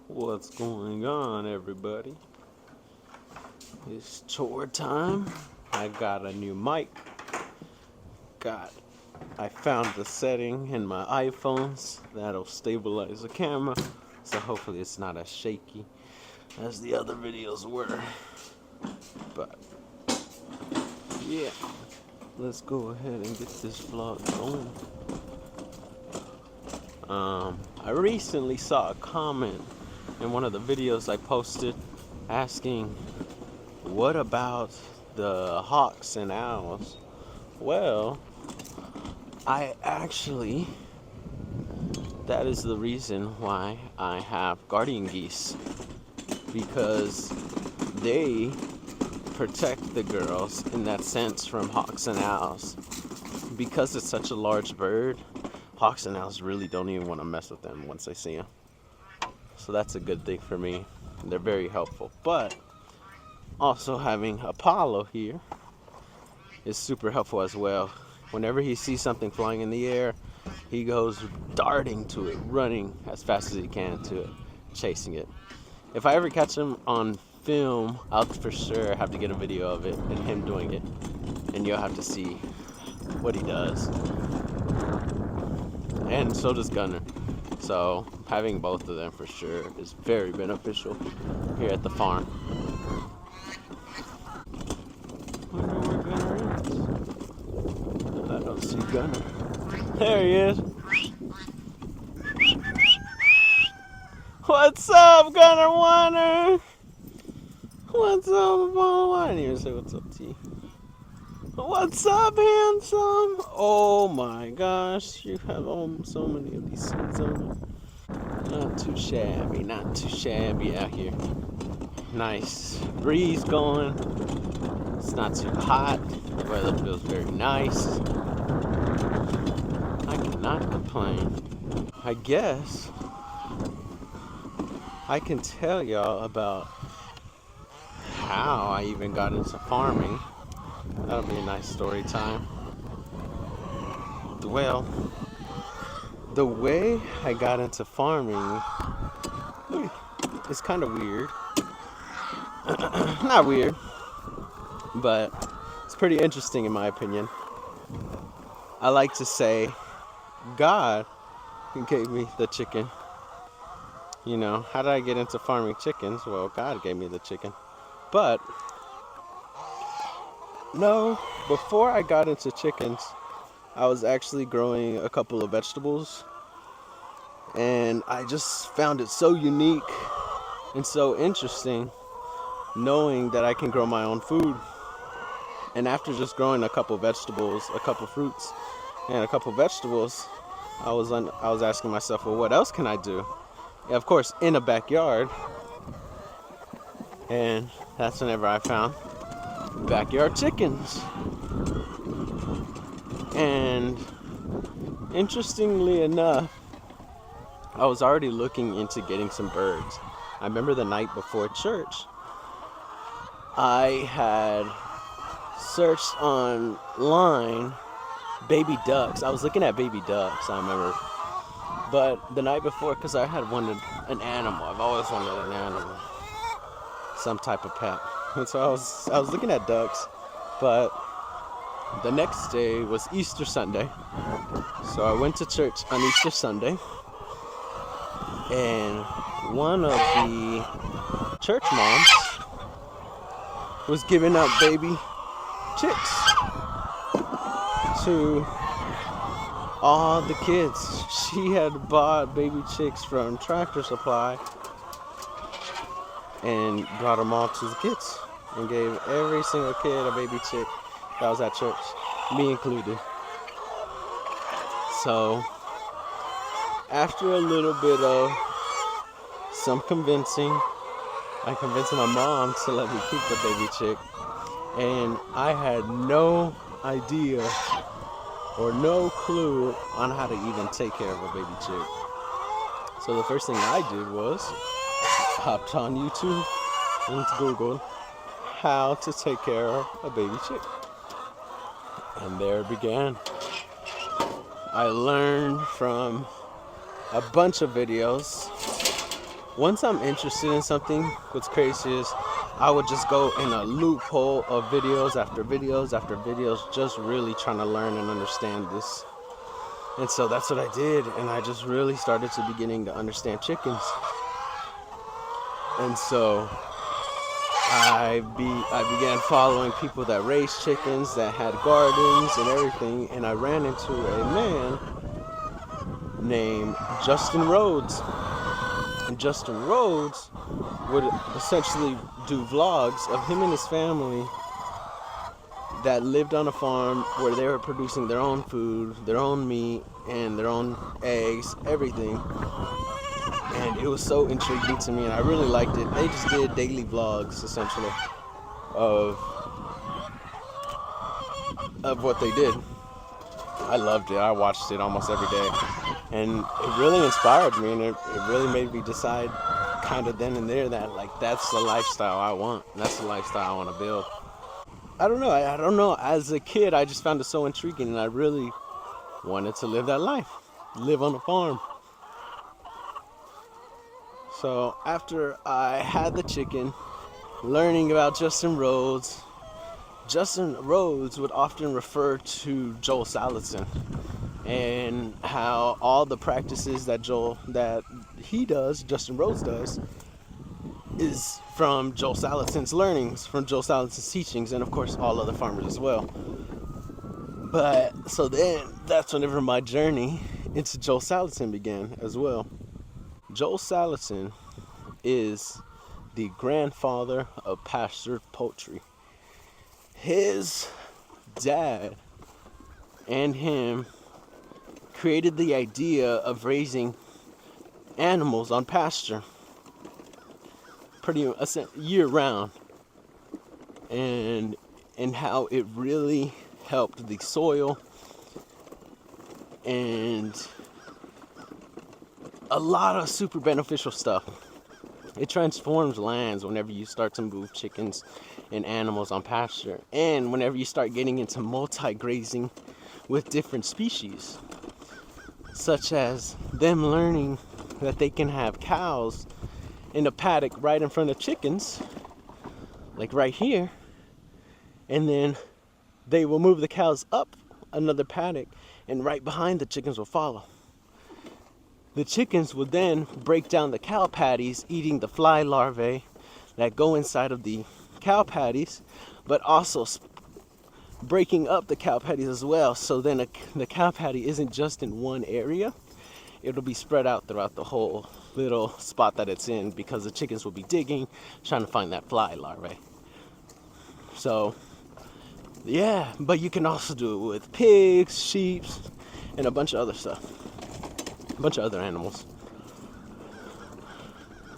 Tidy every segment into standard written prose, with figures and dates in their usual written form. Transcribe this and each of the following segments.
What's going on, everybody? It's chore time. I got a new mic. I found the setting in my iPhones that'll stabilize the camera, so hopefully it's not as shaky as the other videos were. But yeah, let's go ahead and get this vlog going. I recently saw a comment in one of the videos I posted asking, what about the hawks and owls? Well, that is the reason why I have guardian geese, because they protect the girls in that sense from hawks and owls. Because it's such a large bird, hawks and owls really don't even want to mess with them once they see them. So that's a good thing for me. They're very helpful. But also having Apollo here is super helpful as well. Whenever he sees something flying in the air, he goes darting to it, running as fast as he can to it, chasing it. If I ever catch him on film, I'll for sure have to get a video of it and him doing it, and you'll have to see what he does. And so does Gunner. So having both of them for sure is very beneficial here at the farm. Wonder where Gunner is. I don't see Gunner. There he is. What's up, Gunner Warner? What's up, Apollo? I didn't even say what's up to you. What's up, handsome? Oh my gosh, you have so many of these seeds on you. Not too shabby out here. Nice breeze going. It's not too hot. The weather feels very nice. I cannot complain. I guess I can tell y'all about how I even got into farming. That'll be a nice story time. Well, the way I got into farming is kind of weird. Not weird, but it's pretty interesting in my opinion. I like to say God gave me the chicken. You know, how did I get into farming chickens? Well, God gave me the chicken. But no, before I got into chickens, I was actually growing a couple of vegetables, and I just found it so unique and so interesting knowing that I can grow my own food. And after just growing a couple vegetables, a couple fruits, and a couple vegetables, I was asking myself, well, what else can I do? Yeah, of course, in a backyard. And that's whenever I found backyard chickens. And interestingly enough, I was already looking into getting some birds. I remember the night before church, I had searched online baby ducks. I was looking at baby ducks, I remember. But the night before, because I had wanted an animal, I've always wanted an animal, some type of pet. And so I was looking at ducks, but the next day was Easter Sunday. So I went to church on Easter Sunday, and one of the church moms was giving out baby chicks to all the kids. She had bought baby chicks from Tractor Supply and brought them all to the kids and gave every single kid a baby chick that was at church, me included. So after a little bit of some convincing, I convinced my mom to let me keep the baby chick, and I had no idea or no clue on how to even take care of a baby chick. So the first thing I did was hopped on YouTube and Googled how to take care of a baby chick. And there it began. I learned from a bunch of videos once I'm interested in something, what's crazy is I would just go in a loophole of videos after videos after videos, just really trying to learn and understand this. And so that's what I did, and I just really started to beginning to understand chickens. And so I began following people that raised chickens, that had gardens and everything, and I ran into a man named Justin Rhodes. And Justin Rhodes would essentially do vlogs of him and his family that lived on a farm where they were producing their own food, their own meat, and their own eggs, everything. And it was so intriguing to me, and I really liked it. They just did daily vlogs, essentially, of what they did. I loved it. I watched it almost every day. And it really inspired me, and it really made me decide kind of then and there that, like, that's the lifestyle I want. That's the lifestyle I want to build. I don't know. I don't know. As a kid, I just found it so intriguing, and I really wanted to live that life, live on a farm. So after I had the chicken, learning about Justin Rhodes would often refer to Joel Salatin and how all the practices that Justin Rhodes does, is from Joel Salatin's learnings, from Joel Salatin's teachings, and of course all other farmers as well. But so then that's whenever my journey into Joel Salatin began as well. Joel Salatin is the grandfather of pastured poultry. His dad and him created the idea of raising animals on pasture pretty much year round, and how it really helped the soil and a lot of super beneficial stuff. It transforms lands whenever you start to move chickens and animals on pasture, and whenever you start getting into multi-grazing with different species, such as them learning that they can have cows in a paddock right in front of chickens, like right here, and then they will move the cows up another paddock, and right behind the chickens will follow. The chickens will then break down the cow patties, eating the fly larvae that go inside of the cow patties, but also breaking up the cow patties as well. So then the cow patty isn't just in one area. It'll be spread out throughout the whole little spot that it's in, because the chickens will be digging, trying to find that fly larvae. So, yeah, but you can also do it with pigs, sheep, and a bunch of other stuff. A bunch of other animals.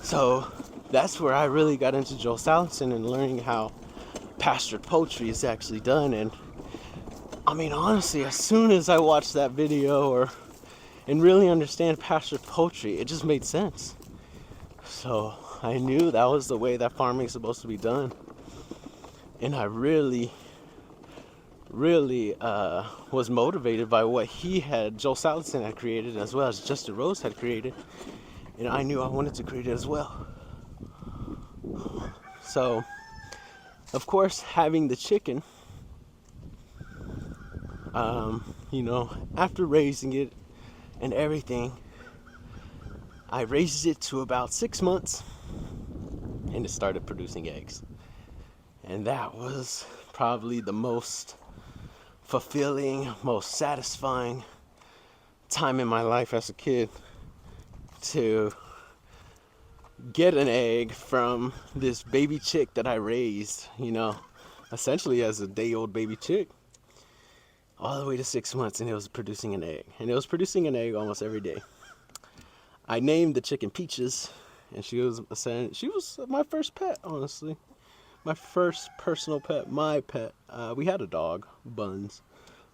So that's where I really got into Joel Salatin and learning how pastured poultry is actually done. And I mean, honestly, as soon as I watched that video and really understand pastured poultry, it just made sense. So I knew that was the way that farming is supposed to be done. And I really was motivated by what Joel Salatin had created, as well as Justin Rhodes had created, and I knew I wanted to create it as well. So, of course, having the chicken, after raising it and everything, I raised it to about 6 months, and it started producing eggs. And that was probably the most fulfilling, most satisfying time in my life as a kid, to get an egg from this baby chick that I raised, essentially as a day-old baby chick, all the way to 6 months, and it was producing an egg. And it was producing an egg almost every day. I named the chicken Peaches, and she was my first pet, honestly. My first personal pet, my pet. We had a dog, Buns,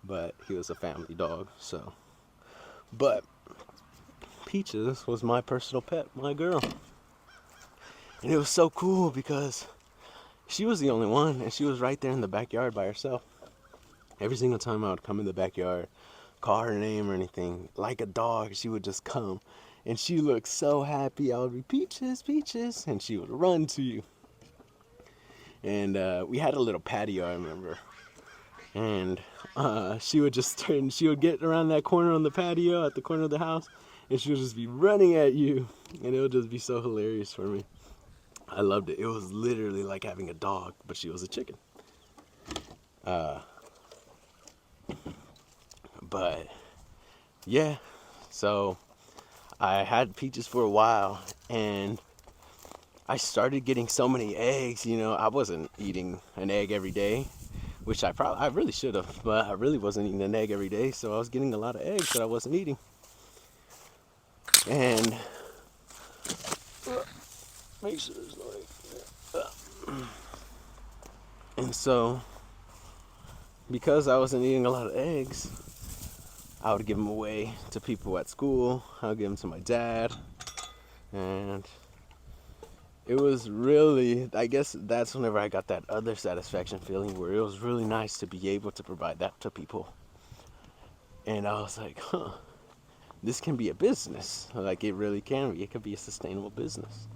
but he was a family dog, so. But Peaches was my personal pet, my girl. And it was so cool because she was the only one, and she was right there in the backyard by herself. Every single time I would come in the backyard, call her name or anything, like a dog, she would just come And she looked so happy. I would be, Peaches, Peaches, and she would run to you. And we had a little patio, I remember. And she would just turn, she would get around that corner on the patio at the corner of the house, and she would just be running at you. And it would just be so hilarious for me. I loved it. It was literally like having a dog, but she was a chicken. But yeah, so I had Peaches for a while, and I started getting so many eggs. I wasn't eating an egg every day, which I really should have, but I really wasn't eating an egg every day, so I was getting a lot of eggs that I wasn't eating. And make sure there's no egg. And so, because I wasn't eating a lot of eggs, I would give them away to people at school. I would give them to my dad. And it was really, I guess that's whenever I got that other satisfaction feeling, where it was really nice to be able to provide that to people. And I was like, this can be a business. Like, it really can be. It could be a sustainable business.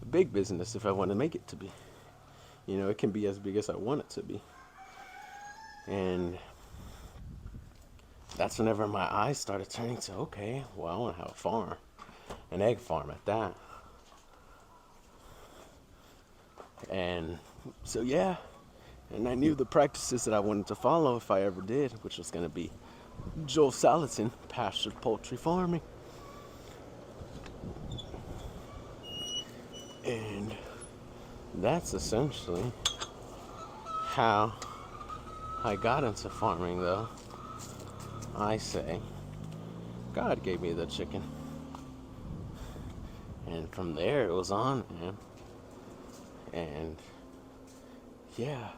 A big business if I want to make it to be. It can be as big as I want it to be. And that's whenever my eyes started turning to, okay, well, I want to have a farm. An egg farm at that. And so, yeah. And I knew the practices that I wanted to follow if I ever did, which was going to be Joel Salatin, pastured poultry farming. And that's essentially how I got into farming, though. I say God gave me the chicken. And from there it was on, man. And yeah.